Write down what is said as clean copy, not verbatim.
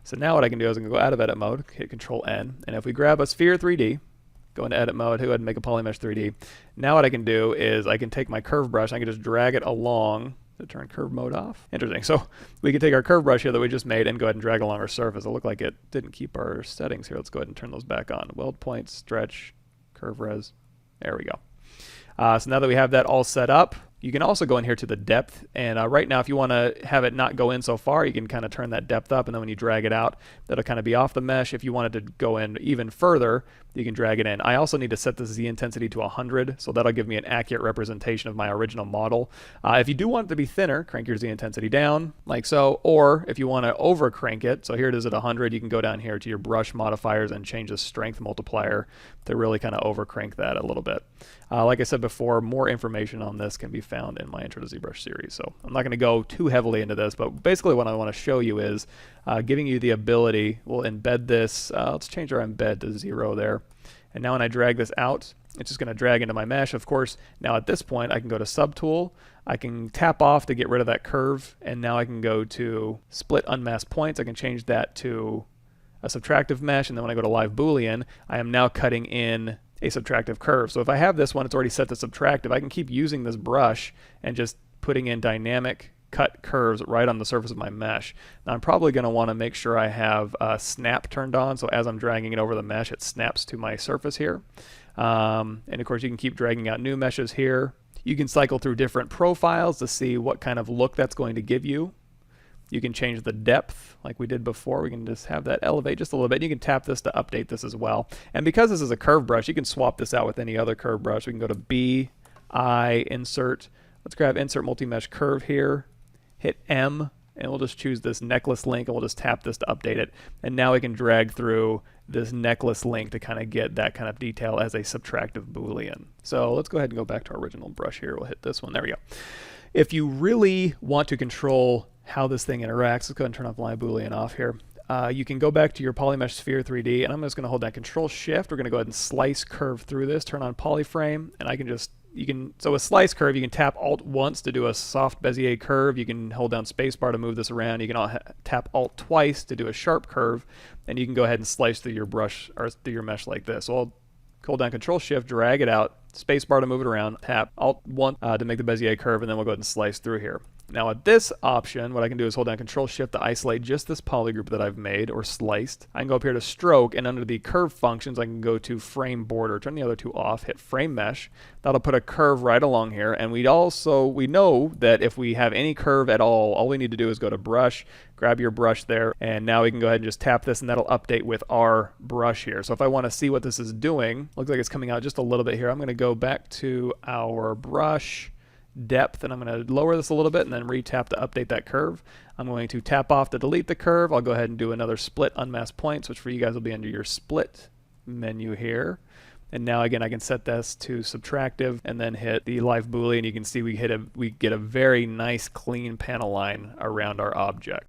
So now what I can do is I can go out of edit mode, hit Control N, and if we grab a sphere 3D, go into edit mode, go ahead and make a polymesh 3D. Now what I can do is I can take my curve brush, I can just drag it along. To turn curve mode off. Interesting. So we can take our curve brush here that we just made and go ahead and drag along our surface. It looked like it didn't keep our settings here. Let's go ahead and turn those back on. Weld point, stretch, curve res. There we go. So now that we have that all set up, you can also go in here to the depth, and right now if you want to have it not go in so far, you can kind of turn that depth up, and then when you drag it out, that'll kind of be off the mesh. If you wanted to go in even further, you can drag it in. I also need to set the Z intensity to 100, so that'll give me an accurate representation of my original model. If you do want it to be thinner, crank your Z intensity down, like so, or if you want to over crank it, so here it is at 100, you can go down here to your brush modifiers and change the strength multiplier to really kind of over crank that a little bit. Like I said before, more information on this can be found in my Intro to ZBrush series, so I'm not going to go too heavily into this, but basically what I want to show you is giving you the ability, we'll embed this, let's change our embed to 0 there, and now when I drag this out, it's just going to drag into my mesh. Of course, now at this point I can go to Subtool, I can tap off to get rid of that curve, and now I can go to Split Unmasked Points, I can change that to a subtractive mesh, and then when I go to Live Boolean, I am now cutting in a subtractive curve. So if I have this one, it's already set to subtractive, I can keep using this brush and just putting in dynamic cut curves right on the surface of my mesh. Now I'm probably going to want to make sure I have snap turned on, so as I'm dragging it over the mesh, it snaps to my surface here. And of course you can keep dragging out new meshes here. You can cycle through different profiles to see what kind of look that's going to give you. You can change the depth like we did before. We can just have that elevate just a little bit. You can tap this to update this as well. And because this is a curve brush, you can swap this out with any other curve brush. We can go to B, I, Insert. Let's grab Insert Multi-Mesh Curve here. Hit M, and we'll just choose this necklace link, and we'll just tap this to update it. And now we can drag through this necklace link to kind of get that kind of detail as a subtractive Boolean. So let's go ahead and go back to our original brush here. We'll hit this one. There we go. If you really want to control how this thing interacts, let's go ahead and turn off Live Boolean off here. You can go back to your polymesh sphere 3D, and I'm just going to hold down Control Shift. We're going to go ahead and slice curve through this, turn on polyframe, and I can just, so with slice curve, you can tap Alt once to do a soft Bezier curve. You can hold down spacebar to move this around. You can tap Alt twice to do a sharp curve, and you can go ahead and slice through your brush or through your mesh like this. So I'll hold down Control Shift, drag it out, spacebar to move it around, tap Alt 1 to make the Bezier curve, and then we'll go ahead and slice through here. Now at this option, what I can do is hold down Control Shift to isolate just this polygroup that I've made or sliced. I can go up here to Stroke, and under the curve functions, I can go to Frame Border, turn the other two off, hit Frame Mesh. That'll put a curve right along here, and we know that if we have any curve at all we need to do is go to Brush, grab your brush there, and now we can go ahead and just tap this, and that'll update with our brush here. So if I want to see what this is doing, looks like it's coming out just a little bit here. I'm going to go back to our brush depth, and I'm going to lower this a little bit and then re-tap to update that curve. I'm going to tap off to delete the curve. I'll go ahead and do another Split Unmasked Points, which for you guys will be under your split menu here. And now again, I can set this to subtractive and then hit the Live Boolean. You can see we get a very nice clean panel line around our object.